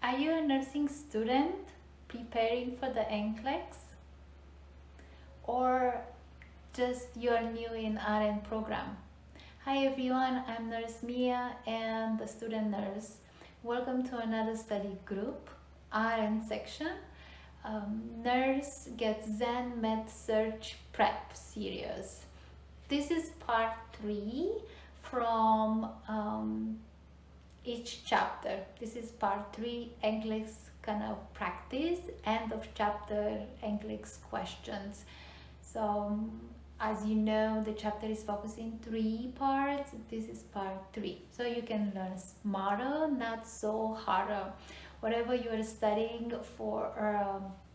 Are you a nursing student preparing for the NCLEX? Or just you're new in RN program? Hi everyone, I'm Nurse Mia and the student nurse. Welcome to another study group, RN section, NurseGetsZen Med-Surg Prep series. This is part 3 from each chapter. This is part 3, NCLEX kind of practice, end of chapter NCLEX questions. So as you know, the chapter is focusing 3 parts. This is part 3. So you can learn smarter, not so harder. Whatever you are studying for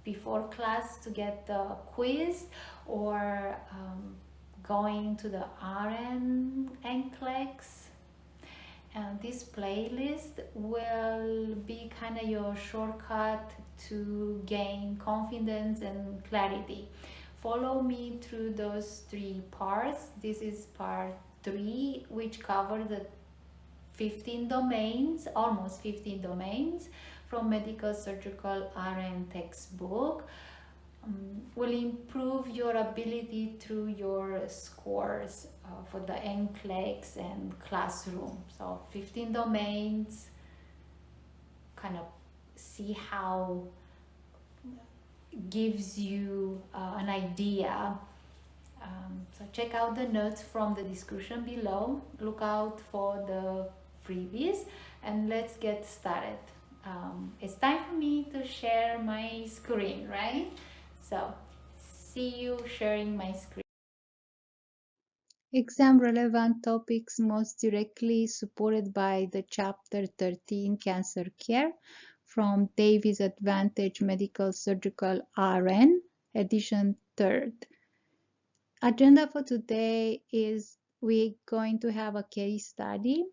before class to get the quiz or going to the RN NCLEX, and this playlist will be kind of your shortcut to gain confidence and clarity. Follow me through those 3 parts. This is part 3, which cover the 15 domains, almost 15 domains from Medical Surgical RN textbook. Will improve your ability through your scores for the NCLEX and classroom. So 15 domains, kind of see how gives you an idea. So check out the notes from the description below. Look out for the freebies and let's get started. It's time for me to share my screen, right? So see you sharing my screen. Exam relevant topics most directly supported by the Chapter 13 Cancer Care from Davis Advantage Medical Surgical RN, edition 3rd. Agenda for today is we're going to have a case study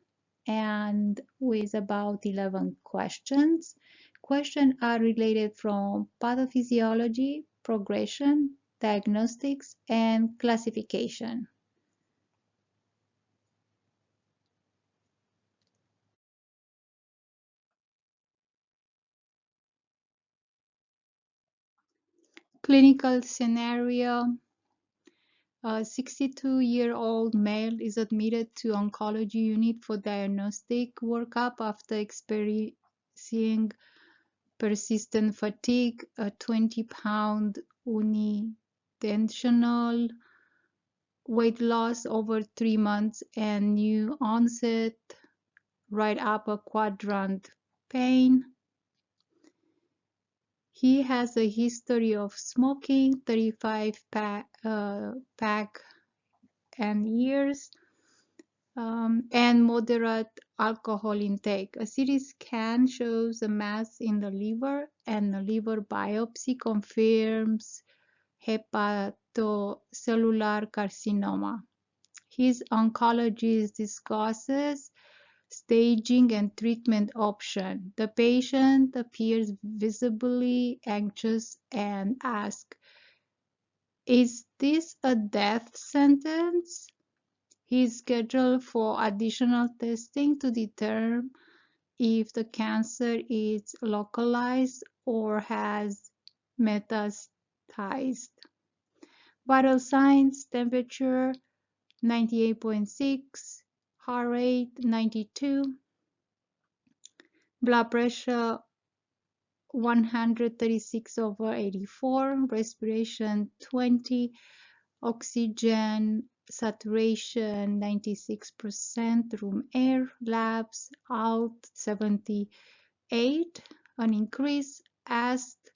and with about 11 questions. Questions are related from pathophysiology, progression, diagnostics, and classification. Clinical scenario: a 62-year-old male is admitted to oncology unit for diagnostic workup after experiencing persistent fatigue, a 20-pound unidimensional weight loss over 3 months, and new onset right upper quadrant pain. He has a history of smoking, 35 pack and years, and moderate alcohol intake. A CT scan shows a mass in the liver, and a liver biopsy confirms hepatocellular carcinoma. His oncologist discusses staging and treatment option. The patient appears visibly anxious and asks, "Is this a death sentence?" He is scheduled for additional testing to determine if the cancer is localized or has metastasized. Vital signs: temperature 98.6, heart rate 92, blood pressure 136/84, respiration 20, oxygen saturation 96%, room air, labs out 78, an increase asked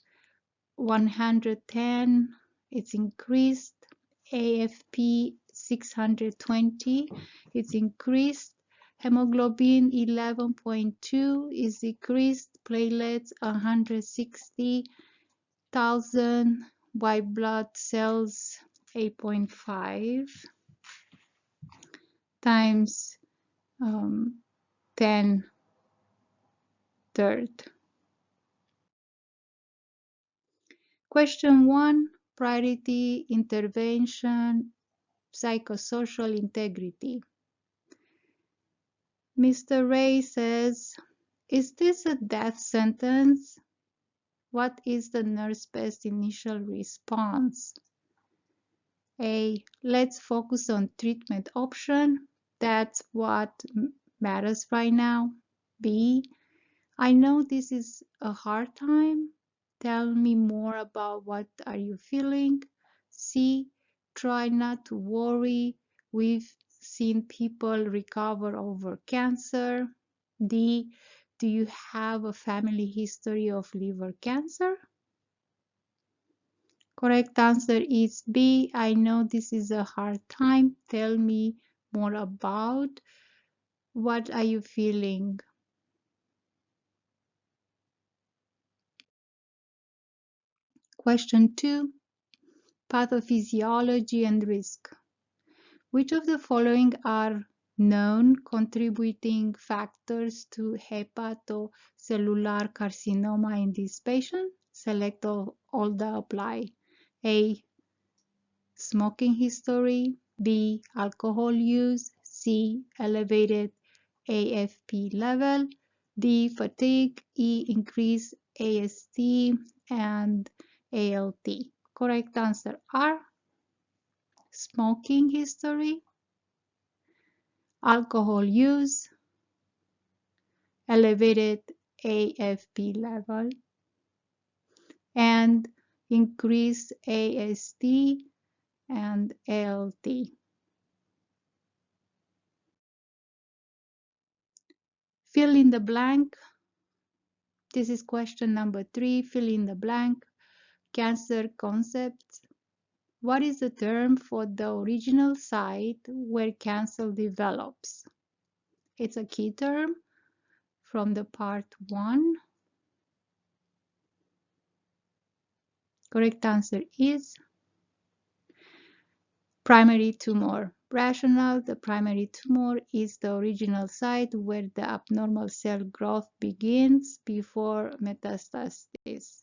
110, it's increased, AFP 620, it's increased, hemoglobin 11.2 is decreased, platelets 160,000, white blood cells 8.5 times 10^3. Question 1, priority intervention, psychosocial integrity. Mr. Ray says, Is this a death sentence? What is the nurse's best initial response? A. Let's focus on treatment option. That's what matters right now. B. I know this is a hard time. Tell me more about what are you feeling. C. Try not to worry. We've seen people recover over cancer. D. Do you have a family history of liver cancer? Correct answer is B. I know this is a hard time. Tell me more about what are you feeling. Question 2. Pathophysiology and risk. Which of the following are known contributing factors to hepatocellular carcinoma in this patient? Select all the apply. A. Smoking history. B. Alcohol use. C. Elevated AFP level. D. Fatigue. E. Increased AST and ALT. Correct answer are smoking history, alcohol use, elevated AFP level, and increased AST and ALT. Fill in the blank. This is question number 3. Fill in the blank. Cancer concepts. What is the term for the original site where cancer develops? It's a key term from the part 1. Correct answer is primary tumor. Rationale: the primary tumor is the original site where the abnormal cell growth begins before metastasis.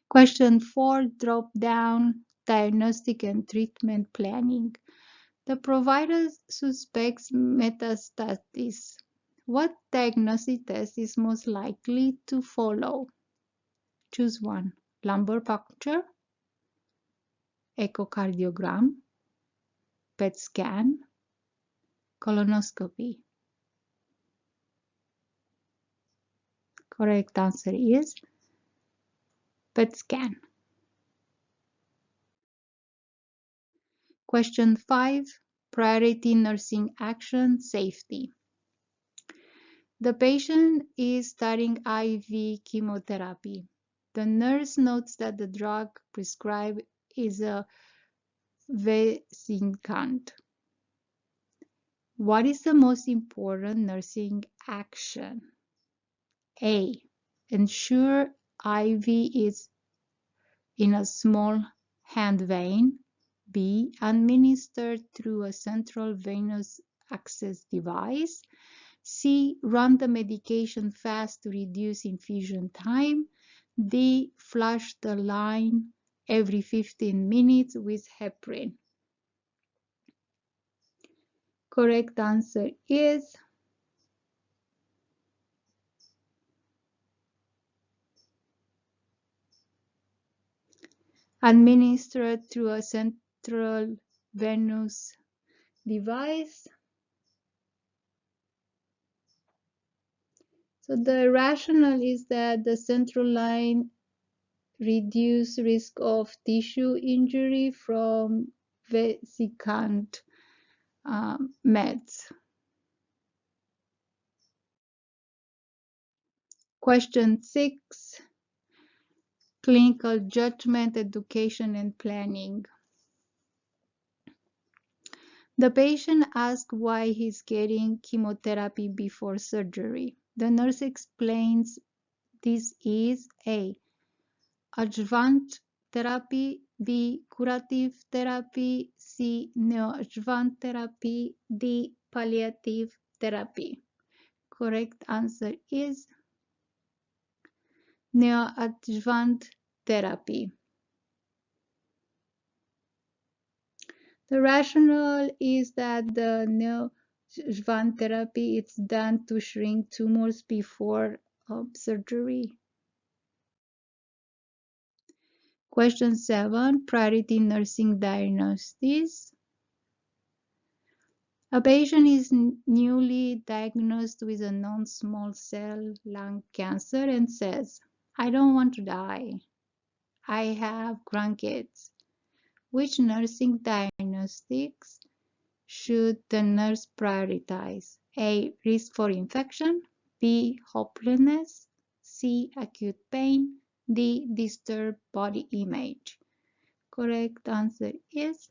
Question 4, drop down, diagnostic and treatment planning. The provider suspects metastasis. What diagnostic test is most likely to follow? Choose one. Lumbar puncture, echocardiogram, PET scan, colonoscopy. Correct answer is PET scan. Question 5, priority nursing action, safety. The patient is starting IV chemotherapy. The nurse notes that the drug prescribed is a vesicant. What is the most important nursing action? A. Ensure IV is in a small hand vein. B. Administered through a central venous access device. C. Run the medication fast to reduce infusion time. D. Flush the line every 15 minutes with heparin. Correct answer is administered through a central venous device. So the rationale is that the central line reduce risk of tissue injury from vesicant meds. Question 6, clinical judgment, education, and planning. The patient asks why he's getting chemotherapy before surgery. The nurse explains this is A. Adjuvant therapy, B. Curative therapy, C. Neoadjuvant therapy, D. Palliative therapy. Correct answer is neoadjuvant therapy. The rationale is that the Schwann therapy, it's done to shrink tumors before surgery. Question 7, priority nursing diagnosis. A patient is newly diagnosed with a non-small cell lung cancer and says, I don't want to die. I have grandkids. Which nursing diagnostics should the nurse prioritize? A. Risk for infection. B. Hopelessness. C. Acute pain. D. Disturbed body image. Correct answer is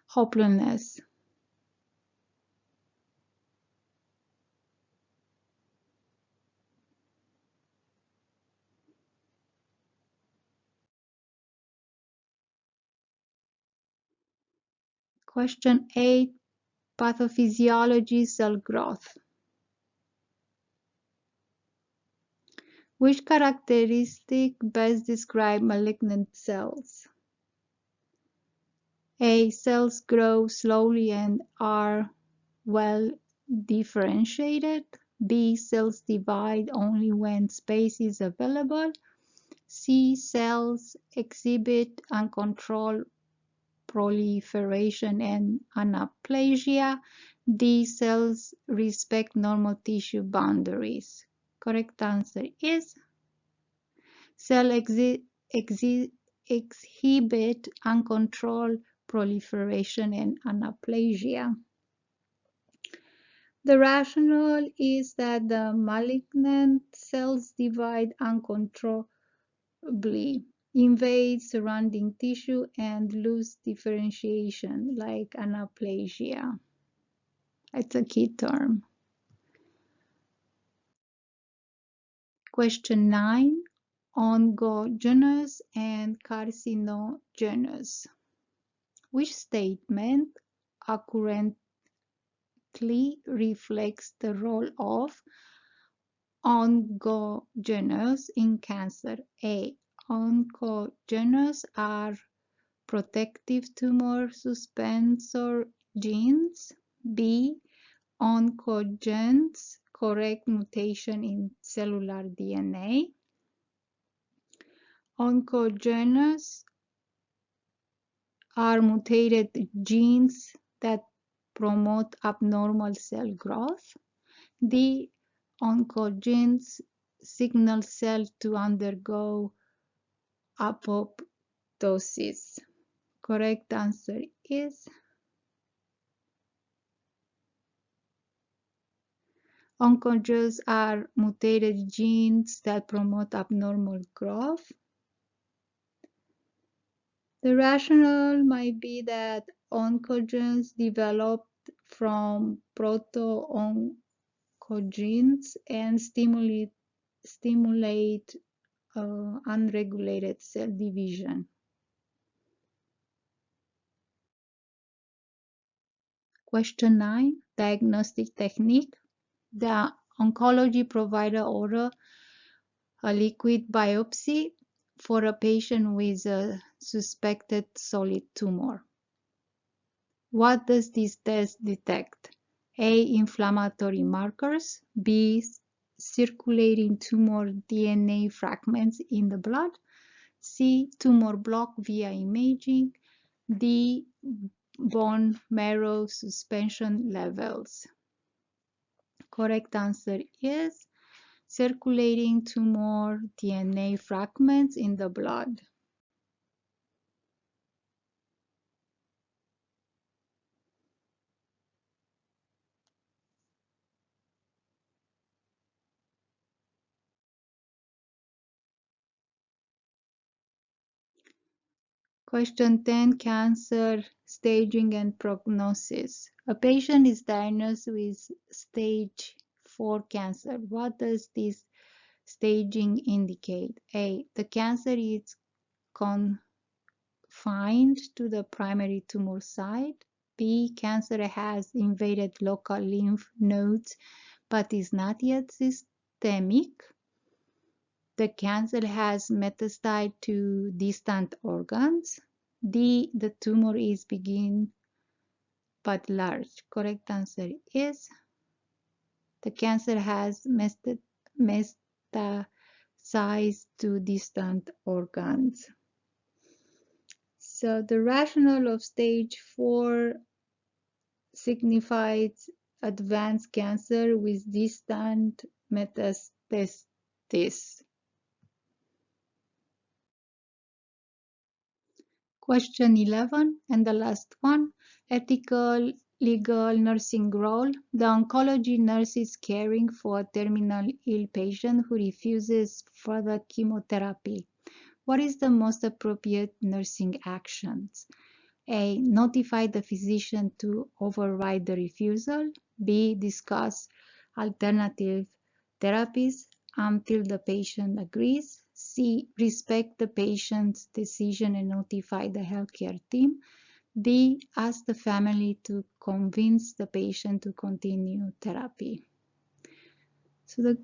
hopelessness. Question 8. Pathophysiology cell growth. Which characteristic best describe malignant cells? A. Cells grow slowly and are well differentiated. B. Cells divide only when space is available. C. Cells exhibit uncontrolled proliferation and anaplasia. D. Cells respect normal tissue boundaries. Correct answer is cell exhibit uncontrolled proliferation and anaplasia. The rationale is that the malignant cells divide uncontrollably, invade surrounding tissue, and lose differentiation, like anaplasia. It's a key term. Question 9. Oncogenes and Carcinogenesis. Which statement accurately reflects the role of oncogenes in cancer? A. Oncogenes are protective tumor suppressor genes. B. Oncogenes correct mutation in cellular DNA. Oncogenes are mutated genes that promote abnormal cell growth. D. Oncogenes signal cell to undergo apoptosis. Correct answer is oncogenes are mutated genes that promote abnormal growth. The rationale might be that oncogenes developed from proto-oncogenes and stimulate unregulated cell division. Question 9. Diagnostic technique. The oncology provider order a liquid biopsy for a patient with a suspected solid tumor. What does this test detect? A. Inflammatory markers. B. Circulating tumor DNA fragments in the blood. C. Tumor block via imaging. D. Bone marrow suspension levels. Correct answer is circulating tumor DNA fragments in the blood. Question 10. Cancer staging and prognosis. A patient is diagnosed with stage 4 cancer. What does this staging indicate? A. The cancer is confined to the primary tumor site. B. Cancer has invaded local lymph nodes but is not yet systemic. the cancer has metastasized to distant organs. D, the tumor is big but large. Correct answer is the cancer has metastasized to distant organs. So the rationale of stage 4 signifies advanced cancer with distant metastasis. Question 11 and the last one, ethical legal nursing role. The oncology nurse is caring for a terminal ill patient who refuses further chemotherapy. What is the most appropriate nursing actions? A. Notify the physician to override the refusal. B. Discuss alternative therapies until the patient agrees. C. Respect the patient's decision and notify the healthcare team. D. Ask the family to convince the patient to continue therapy. So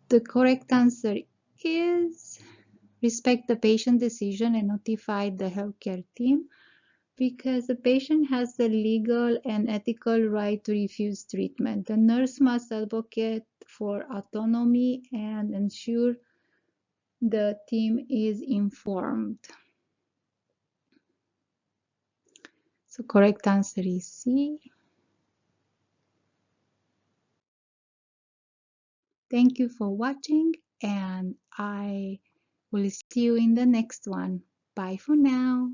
the correct answer is respect the patient decision and notify the healthcare team, because the patient has the legal and ethical right to refuse treatment. The nurse must advocate for autonomy and ensure the team is informed. So correct answer is C. Thank you for watching, and I will see you in the next one. Bye for now.